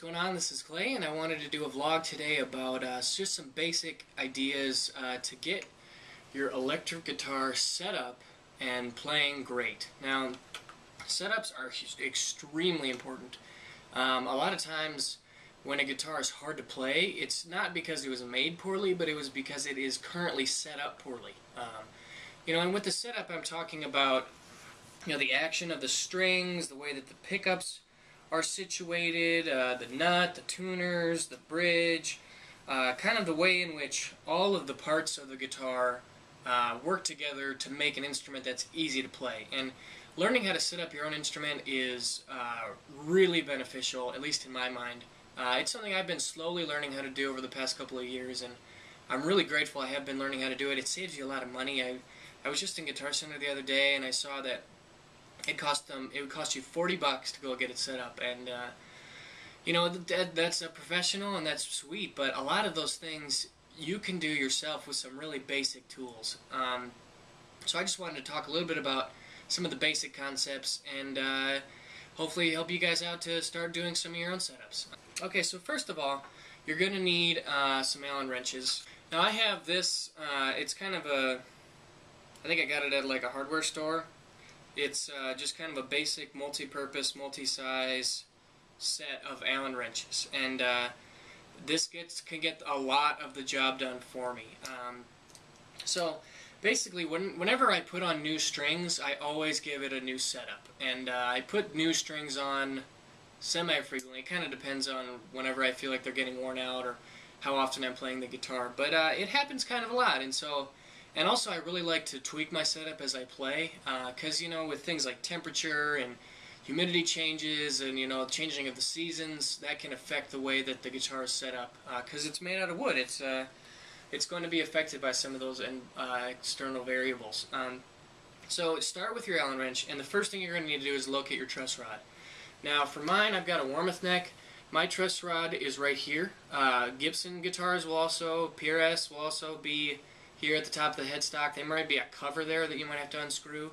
going on? This is Clay, and I wanted to do a vlog today about just some basic ideas to get your electric guitar set up and playing great. Now, setups are extremely important. A lot of times when a guitar is hard to play, it's not because it was made poorly, but it was because it is currently set up poorly. And with the setup, I'm talking about the action of the strings, the way that the pickups are situated, the nut, the tuners, the bridge, kind of the way in which all of the parts of the guitar work together to make an instrument that's easy to play. And learning how to set up your own instrument is really beneficial, at least in my mind. It's something I've been slowly learning how to do over the past couple of years, and I'm really grateful I have been learning how to do it. It saves you a lot of money. I was just in Guitar Center the other day, and I saw that it would cost you $40 to go get it set up, and that's a professional and that's sweet, but a lot of those things you can do yourself with some really basic tools. So I just wanted to talk a little bit about some of the basic concepts and hopefully help you guys out to start doing some of your own setups. Okay, so first of all, you're going to need some Allen wrenches. Now I have this, it's kind of I think I got it at like a hardware store. It's just kind of a basic multi-purpose, multi-size set of Allen wrenches, and this can get a lot of the job done for me. So basically, whenever I put on new strings, I always give it a new setup, and I put new strings on semi-frequently. It kind of depends on whenever I feel like they're getting worn out or how often I'm playing the guitar, but it happens kind of a lot, and also I really like to tweak my setup as I play, because with things like temperature and humidity changes and changing of the seasons, that can affect the way that the guitar is set up, because it's made out of wood. It's going to be affected by some of those external variables. So start with your Allen wrench, and the first thing you're going to need to do is locate your truss rod. Now for mine, I've got a Warmoth neck. My truss rod is right here. Gibson guitars will also, PRS will also be here at the top of the headstock. There might be a cover there that you might have to unscrew.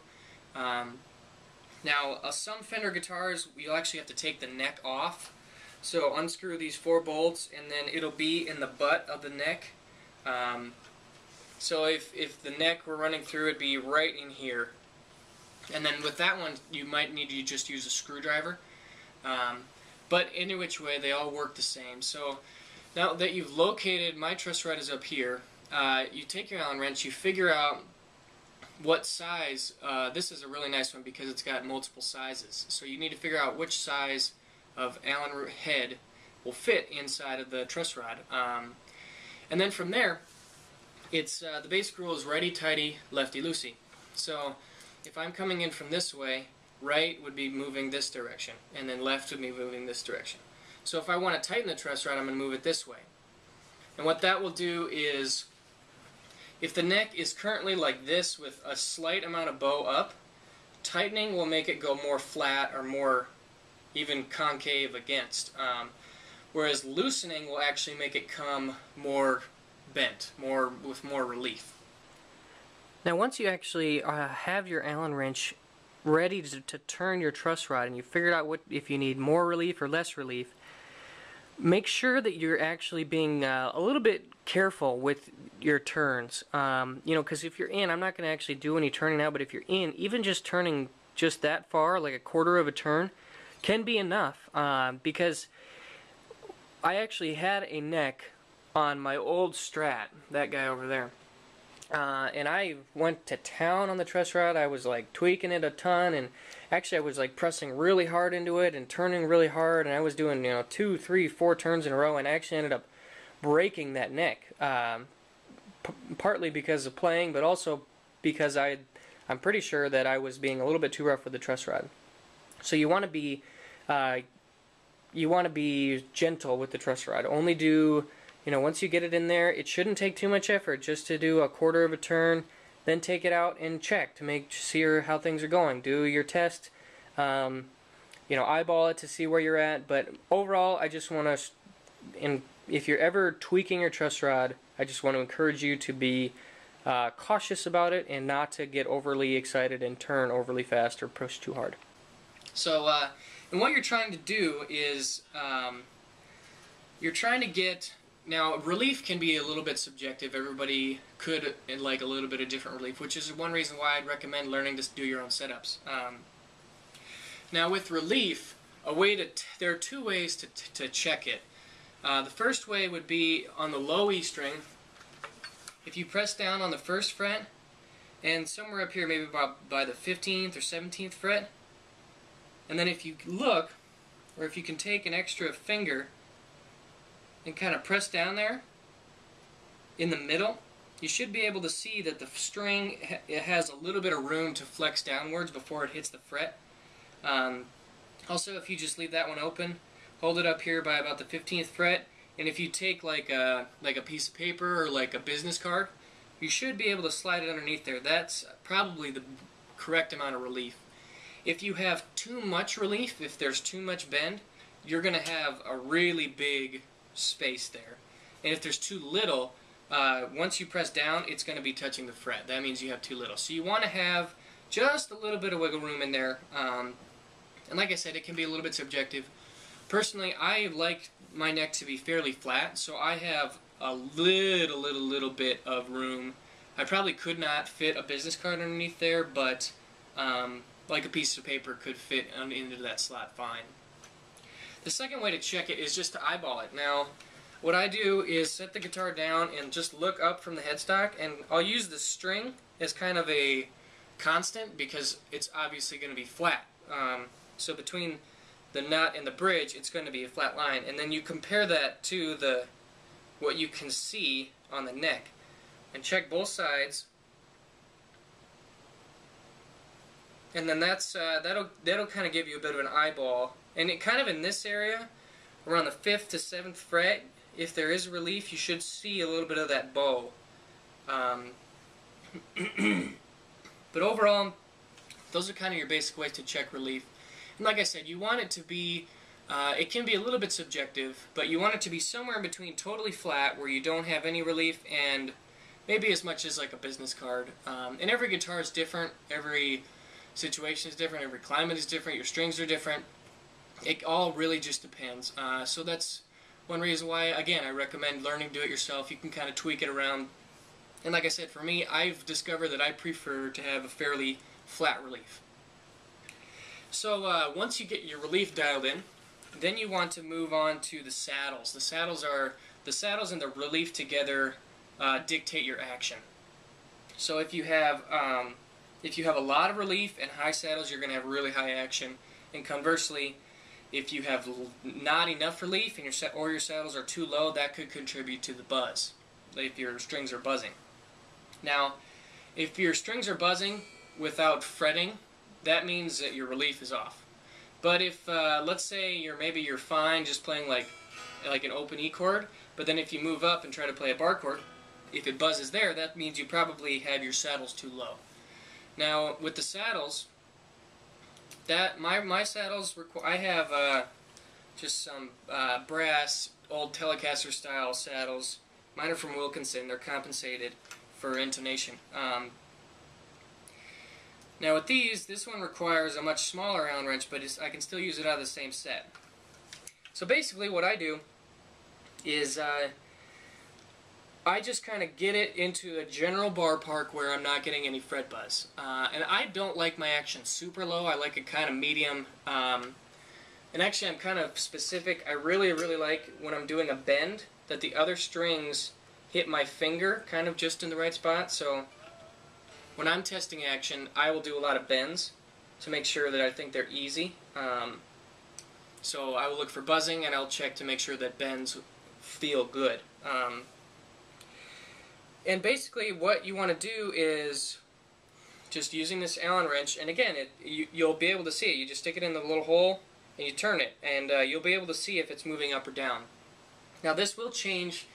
Now, some Fender guitars, you'll actually have to take the neck off. So unscrew these 4 bolts, and then it'll be in the butt of the neck. So if the neck were running through, it'd be right in here. And then with that one, you might need to just use a screwdriver. But any which way, they all work the same. So now that you've located, my truss rod is up here. You take your Allen wrench, you figure out what size. This is a really nice one because it's got multiple sizes. So you need to figure out which size of Allen head will fit inside of the truss rod. And then from there, it's the basic rule is righty-tighty, lefty-loosey. So if I'm coming in from this way, right would be moving this direction, and then left would be moving this direction. So if I want to tighten the truss rod, I'm going to move it this way. And what that will do is, if the neck is currently like this with a slight amount of bow up, tightening will make it go more flat or more even concave against. Whereas loosening will actually make it come more bent, with more relief. Now once you actually have your Allen wrench ready to turn your truss rod and you figured out if you need more relief or less relief, make sure that you're actually being a little bit careful with your turns. Because if you're in, I'm not going to actually do any turning now, but if you're in, even just turning just that far, like a quarter of a turn, can be enough. Because I actually had a neck on my old Strat, that guy over there. And I went to town on the truss rod. I was like tweaking it a ton, and actually I was like pressing really hard into it and turning really hard, and I was doing 2, 3, 4 turns in a row, and I actually ended up breaking that neck, partly because of playing, but also because I'm pretty sure that I was being a little bit too rough with the truss rod. So you want to be gentle with the truss rod. Only do once you get it in there, it shouldn't take too much effort just to do a quarter of a turn, then take it out and check to see how things are going. Do your test, eyeball it to see where you're at. But overall, I just want to, if you're ever tweaking your truss rod, I just want to encourage you to be cautious about it and not to get overly excited and turn overly fast or push too hard. So, and what you're trying to do is you're trying to get, now relief can be a little bit subjective. Everybody could like a little bit of different relief, which is one reason why I'd recommend learning to do your own setups. Now with relief, there are two ways to check it. The first way would be on the low E string. If you press down on the first fret, and somewhere up here, maybe by the 15th or 17th fret, and then if you look, or if you can take an extra finger and kind of press down there in the middle, you should be able to see that the string has a little bit of room to flex downwards before it hits the fret. Also, if you just leave that one open, hold it up here by about the 15th fret, and if you take like a piece of paper or like a business card, you should be able to slide it underneath there. That's probably the correct amount of relief. If you have too much relief, if there's too much bend, you're going to have a really big space there. And if there's too little, once you press down, it's going to be touching the fret. That means you have too little. So you want to have just a little bit of wiggle room in there. And like I said, it can be a little bit subjective. Personally, I like my neck to be fairly flat, so I have a little bit of room. I probably could not fit a business card underneath there, but like a piece of paper could fit into that slot fine. The second way to check it is just to eyeball it. Now, what I do is set the guitar down and just look up from the headstock, and I'll use the string as kind of a constant because it's obviously going to be flat. So between the nut and the bridge, it's going to be a flat line, and then you compare that to what you can see on the neck, and check both sides, and then that'll kind of give you a bit of an eyeball. And it kind of in this area, around the 5th to 7th fret, if there is relief, you should see a little bit of that bow. But overall, those are kind of your basic ways to check relief. And like I said, you want it to be, it can be a little bit subjective, but you want it to be somewhere in between totally flat, where you don't have any relief, and maybe as much as like a business card. And every guitar is different, every situation is different, every climate is different, your strings are different. It all really just depends. So that's one reason why, again, I recommend learning to do it yourself. You can kind of tweak it around. And like I said, for me, I've discovered that I prefer to have a fairly flat relief. So once you get your relief dialed in, then you want to move on to the saddles. The saddles and the relief together dictate your action. So if you have a lot of relief and high saddles, you're going to have really high action. And conversely, if you have not enough relief and your saddles are too low, that could contribute to the buzz, if your strings are buzzing. Now, if your strings are buzzing without fretting, that means that your relief is off. But if, let's say you're fine just playing like an open E chord, but then if you move up and try to play a bar chord, if it buzzes there, that means you probably have your saddles too low. Now, with the saddles, my saddles, I have just some brass, old Telecaster style saddles. Mine are from Wilkinson. They're compensated for intonation. Now with these, this one requires a much smaller Allen wrench, but I can still use it out of the same set. So basically what I do is I just kind of get it into a general bar park where I'm not getting any fret buzz. And I don't like my action super low. I like it kind of medium. And actually I'm kind of specific. I really like when I'm doing a bend that the other strings hit my finger kind of just in the right spot. So when I'm testing action, I will do a lot of bends to make sure that I think they're easy. So I will look for buzzing, and I'll check to make sure that bends feel good. And basically what you want to do is just using this Allen wrench, and again, you'll be able to see it. You just stick it in the little hole and you turn it, and you'll be able to see if it's moving up or down. Now this will change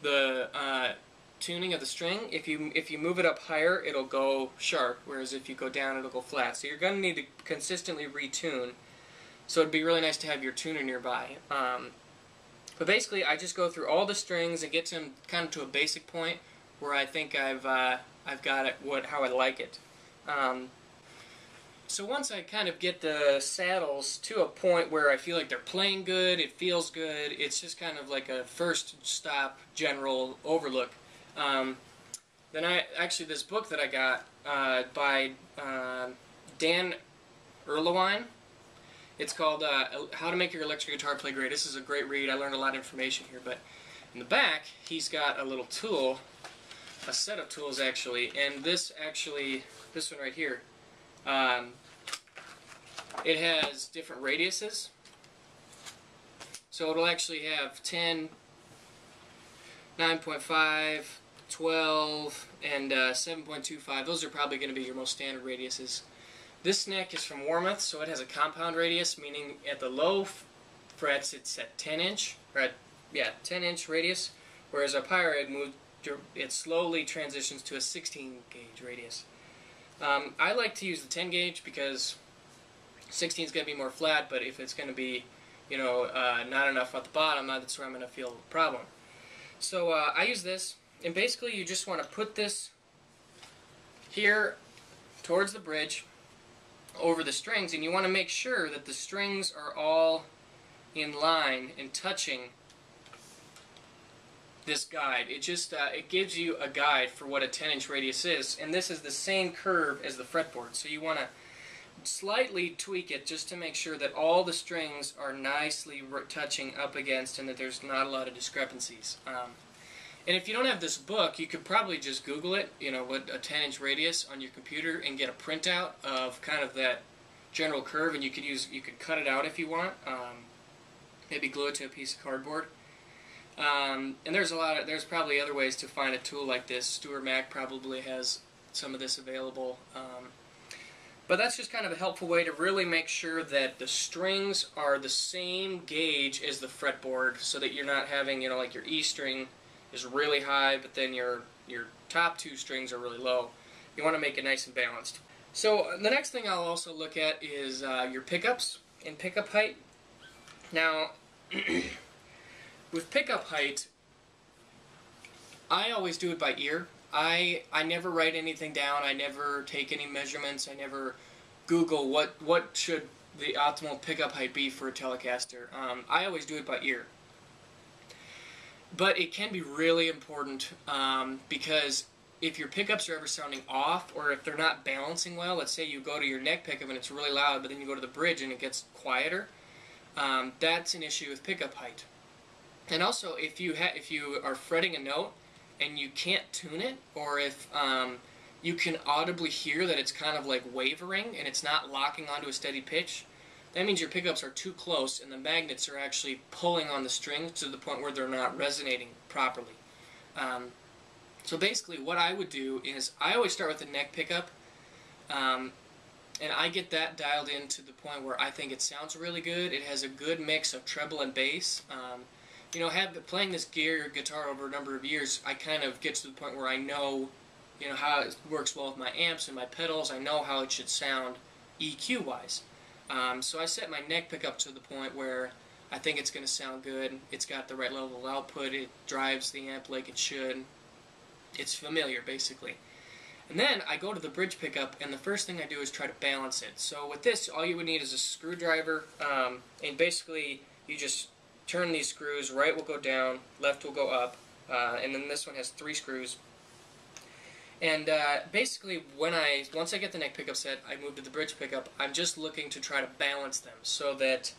the tuning of the string. If you move it up higher, it'll go sharp, whereas if you go down, it'll go flat. So you're going to need to consistently retune. So it'd be really nice to have your tuner nearby. But basically, I just go through all the strings and get to them kind of to a basic point where I think I've got it how I like it. So once I kind of get the saddles to a point where I feel like they're playing good, it feels good, it's just kind of like a first stop general overlook. Then this book that I got by Dan Erlewine, it's called How to Make Your Electric Guitar Play Great. This is a great read. I learned a lot of information here, but in the back he's got a little tool, a set of tools actually, and this one right here, it has different radiuses. So it'll actually have 10, 9.5, 12, and 7.25. Those are probably going to be your most standard radiuses. This neck is from Warmoth, so it has a compound radius, meaning at the low frets it's at 10-inch, or at 10-inch radius, whereas up higher it slowly transitions to a 16-gauge radius. I like to use the 10 gauge because 16 is going to be more flat, but if it's going to be, not enough at the bottom, that's where I'm going to feel a problem. So I use this, and basically you just want to put this here towards the bridge over the strings, and you want to make sure that the strings are all in line and touching this guide. It gives you a guide for what a 10-inch radius is, and this is the same curve as the fretboard, so you want to slightly tweak it just to make sure that all the strings are nicely touching up against and that there's not a lot of discrepancies. And if you don't have this book, you could probably just Google it, what a 10-inch radius on your computer, and get a printout of kind of that general curve, and you could cut it out if you want, maybe glue it to a piece of cardboard. And there's probably other ways to find a tool like this. Stuart Mac probably has some of this available. But that's just kind of a helpful way to really make sure that the strings are the same gauge as the fretboard, so that you're not having, like your E string is really high, but then your top two strings are really low. You want to make it nice and balanced. So the next thing I'll also look at is your pickups and pickup height. Now, with pickup height, I always do it by ear. I never write anything down. I never take any measurements. I never Google what should the optimal pickup height be for a Telecaster. I always do it by ear. But it can be really important because if your pickups are ever sounding off, or if they're not balancing well, let's say you go to your neck pickup and it's really loud, but then you go to the bridge and it gets quieter, that's an issue with pickup height. And also, if you are fretting a note and you can't tune it, or if you can audibly hear that it's kind of like wavering and it's not locking onto a steady pitch, that means your pickups are too close and the magnets are actually pulling on the strings to the point where they're not resonating properly. So basically what I would do is I always start with the neck pickup, and I get that dialed in to the point where I think it sounds really good. It has a good mix of treble and bass. Playing this guitar over a number of years, I kind of get to the point where I know, how it works well with my amps and my pedals. I know how it should sound EQ-wise. So I set my neck pickup to the point where I think it's going to sound good. It's got the right level of output. It drives the amp like it should. It's familiar, basically. And then I go to the bridge pickup, and the first thing I do is try to balance it. So with this, all you would need is a screwdriver, and basically you just turn these screws. Right will go down, left will go up, and then this one has 3 screws. And basically, once I get the neck pickup set, I move to the bridge pickup. I'm just looking to try to balance them so that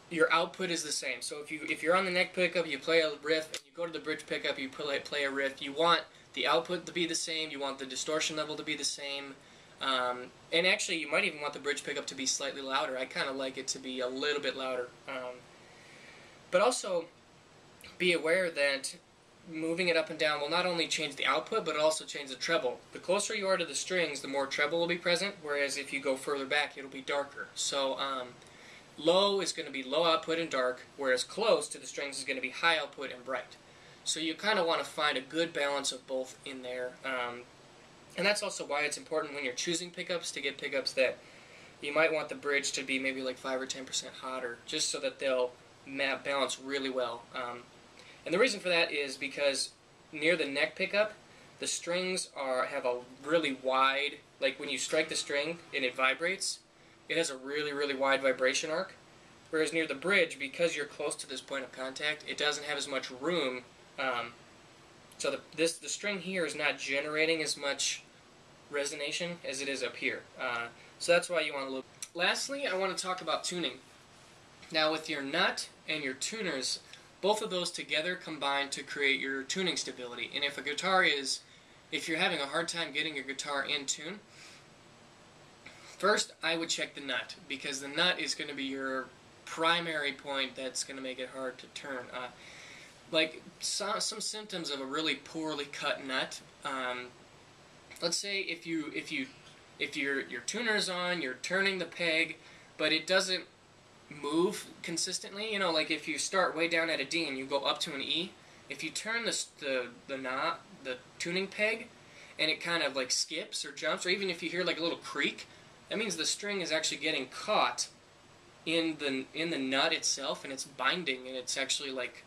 your output is the same. So if you're on the neck pickup, you play a riff, and you go to the bridge pickup, you play a riff. You want the output to be the same. You want the distortion level to be the same. And actually, you might even want the bridge pickup to be slightly louder. I kind of like it to be a little bit louder. But also, be aware that moving it up and down will not only change the output, but it also change the treble. The closer you are to the strings, the more treble will be present, whereas if you go further back, it'll be darker. So low is going to be low output and dark, whereas close to the strings is going to be high output and bright. So you kind of want to find a good balance of both in there. And that's also why it's important when you're choosing pickups to get pickups that you might want the bridge to be maybe like 5 or 10% hotter, just so that they'll balance really well. And the reason for that is because near the neck pickup, the strings have a really wide, like when you strike the string and it vibrates, it has a really wide vibration arc. Whereas near the bridge, because you're close to this point of contact, it doesn't have as much room. So the string here is not generating as much resonation as it is up here. So that's why you want a little. Lastly, I want to talk about tuning. Now with your nut and your tuners, both of those together combine to create your tuning stability. And if you're having a hard time getting your guitar in tune, first I would check the nut, because the nut is going to be your primary point that's going to make it hard to turn. Like some symptoms of a really poorly cut nut. Let's say if your tuner's on, you're turning the peg, but it doesn't move consistently. You know, like if you start way down at a D and you go up to an E, if you turn the knob, the tuning peg, and it kind of like skips or jumps, or even if you hear like a little creak, that means the string is actually getting caught in the nut itself, and it's binding, and it's actually like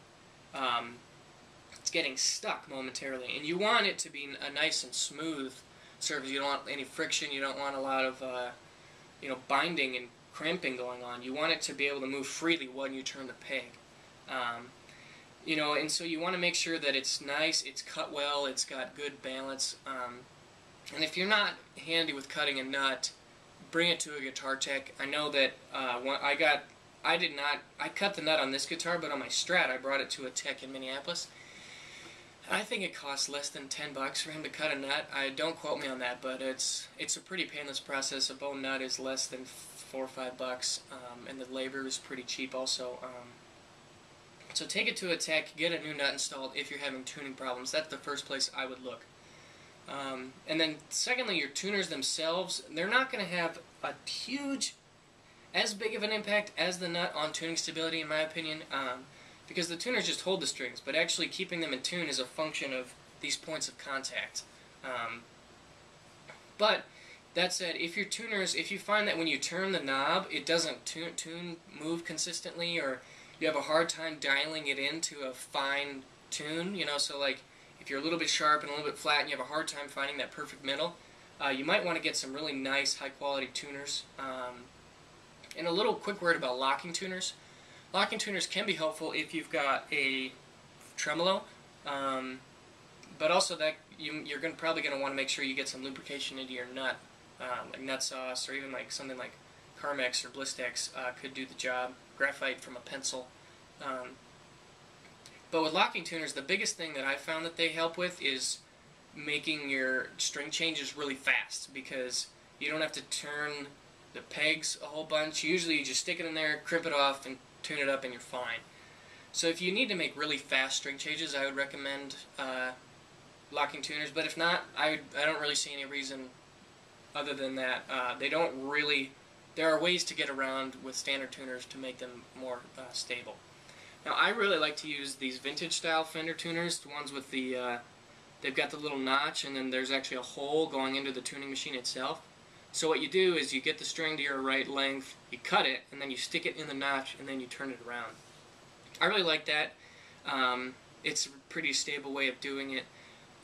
it's getting stuck momentarily. And you want it to be a nice and smooth surface. You don't want any friction. You don't want a lot of binding and cramping going on. You want it to be able to move freely when you turn the peg. And so you want to make sure that it's nice, it's cut well, it's got good balance. And if you're not handy with cutting a nut, bring it to a guitar tech. I know that I cut the nut on this guitar, but on my Strat I brought it to a tech in Minneapolis. I think it costs less than $10 for him to cut a nut. Don't quote me on that, but it's a pretty painless process. A bone nut is less than $4 or $5, and the labor is pretty cheap also. So take it to a tech, get a new nut installed if you're having tuning problems. That's the first place I would look. And then secondly, your tuners themselves, they're not going to have as big of an impact as the nut on tuning stability, in my opinion, because the tuners just hold the strings, but actually keeping them in tune is a function of these points of contact. But that said, if you find that when you turn the knob, it doesn't move consistently, or you have a hard time dialing it into a fine tune, so like if you're a little bit sharp and a little bit flat and you have a hard time finding that perfect middle, you might want to get some really nice high quality tuners. And a little quick word about locking tuners. Locking tuners can be helpful if you've got a tremolo, but also that you're probably going to want to make sure you get some lubrication into your nut, like nut sauce, or even like something like Carmex or Blistex could do the job. Graphite from a pencil. But with locking tuners, the biggest thing that I found that they help with is making your string changes really fast, because you don't have to turn the pegs a whole bunch. Usually you just stick it in there, crimp it off, and tune it up, and you're fine. So if you need to make really fast string changes, I would recommend locking tuners. But if not, I don't really see any reason other than that. There are ways to get around with standard tuners to make them more stable. Now, I really like to use these vintage style Fender tuners, the ones with they've got the little notch, and then there's actually a hole going into the tuning machine itself. So what you do is you get the string to your right length, you cut it, and then you stick it in the notch, and then you turn it around. I really like that. It's a pretty stable way of doing it.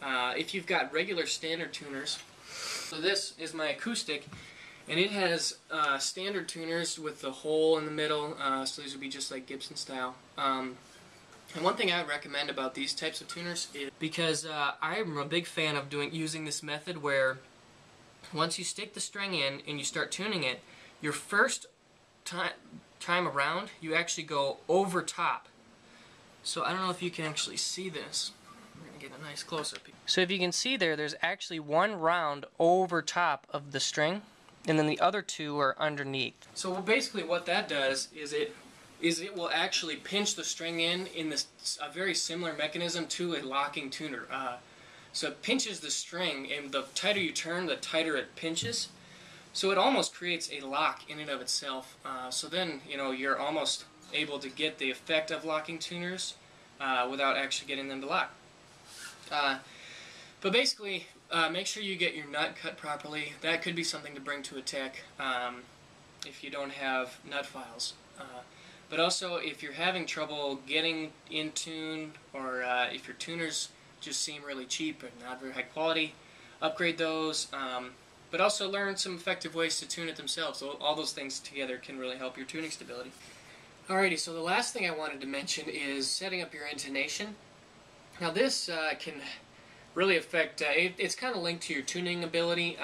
If you've got regular standard tuners, so this is my acoustic, and it has standard tuners with the hole in the middle, so these would be just like Gibson style. And one thing I would recommend about these types of tuners is, because I'm a big fan of using this method where once you stick the string in and you start tuning it, your first time around, you actually go over top. So I don't know if you can actually see this. We're going to get a nice close-up. So if you can see there's actually one round over top of the string, and then the other two are underneath. So basically what that does is it will actually pinch the string in a very similar mechanism to a locking tuner. So it pinches the string, and the tighter you turn, the tighter it pinches. So it almost creates a lock in and of itself. So then, you're almost able to get the effect of locking tuners without actually getting them to lock. But basically, make sure you get your nut cut properly. That could be something to bring to a tech if you don't have nut files. But also, if you're having trouble getting in tune, or if your tuner's just seem really cheap and not very high quality, upgrade those, but also learn some effective ways to tune it themselves. So all those things together can really help your tuning stability. Alrighty, so the last thing I wanted to mention is setting up your intonation. Now this can really affect, it's kind of linked to your tuning ability.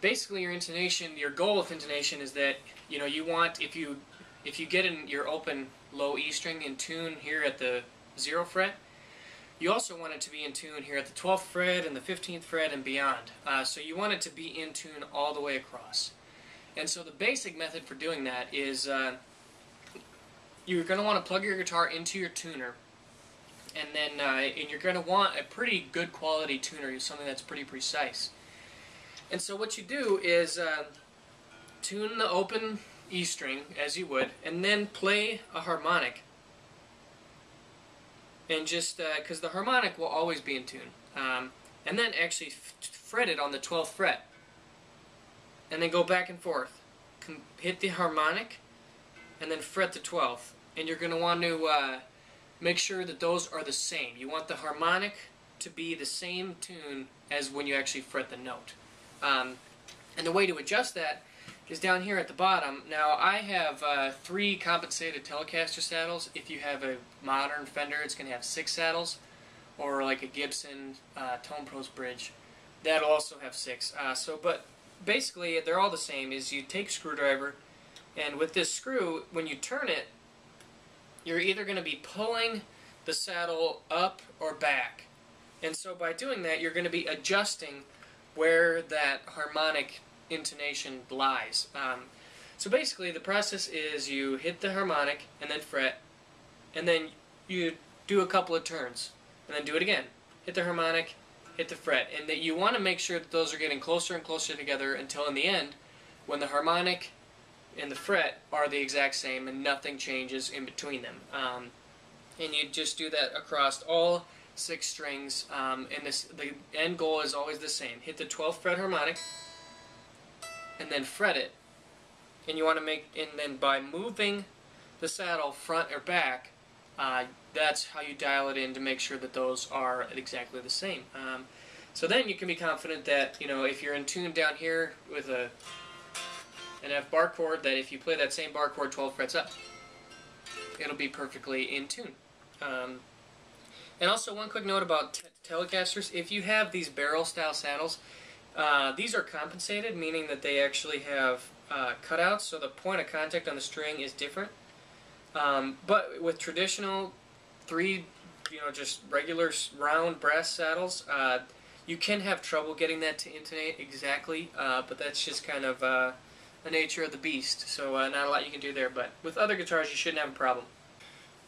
Basically your intonation, your goal with intonation is that, you know, you want, if you get in your open low E string in tune here at the 0th fret, you also want it to be in tune here at the 12th fret and the 15th fret and beyond. So you want it to be in tune all the way across. And so the basic method for doing that is you're going to want to plug your guitar into your tuner, and then and you're going to want a pretty good quality tuner, something that's pretty precise. And so what you do is tune the open E string as you would, and then play a harmonic. And just because the harmonic will always be in tune, and then actually fret it on the 12th fret, and then go back and forth. Hit the harmonic, and then fret the 12th, and you're going to want to make sure that those are the same. You want the harmonic to be the same tune as when you actually fret the note. And the way to adjust that is down here at the bottom. Now I have 3 compensated Telecaster saddles. If you have a modern Fender, it's going to have 6 saddles, or like a Gibson Tone Pros bridge, that'll also have 6. But basically they're all the same. Is you take a screwdriver, and with this screw, when you turn it, you're either going to be pulling the saddle up or back. And so by doing that, you're going to be adjusting where that harmonic intonation lies. So basically the process is you hit the harmonic and then fret, and then you do a couple of turns, and then do it again. Hit the harmonic, hit the fret, and that you want to make sure that those are getting closer and closer together until in the end, when the harmonic and the fret are the exact same and nothing changes in between them. And you just do that across all 6 strings, and the end goal is always the same. Hit the 12th fret harmonic, and then fret it, and you want to and then by moving the saddle front or back, that's how you dial it in to make sure that those are exactly the same. So then you can be confident that, you know, if you're in tune down here with an F bar chord, that if you play that same bar chord 12 frets up, it'll be perfectly in tune. And also one quick note about Telecasters: if you have these barrel style saddles, these are compensated, meaning that they actually have cutouts, so the point of contact on the string is different. But with traditional 3, just regular round brass saddles, you can have trouble getting that to intonate exactly, but that's just kind of the nature of the beast, so not a lot you can do there. But with other guitars, you shouldn't have a problem.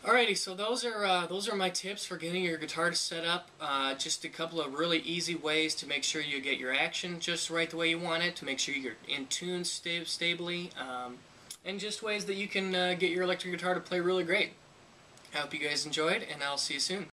Alrighty, so those are my tips for getting your guitar to set up. Just a couple of really easy ways to make sure you get your action just right the way you want it, to make sure you're in tune stably, and just ways that you can get your electric guitar to play really great. I hope you guys enjoyed, and I'll see you soon.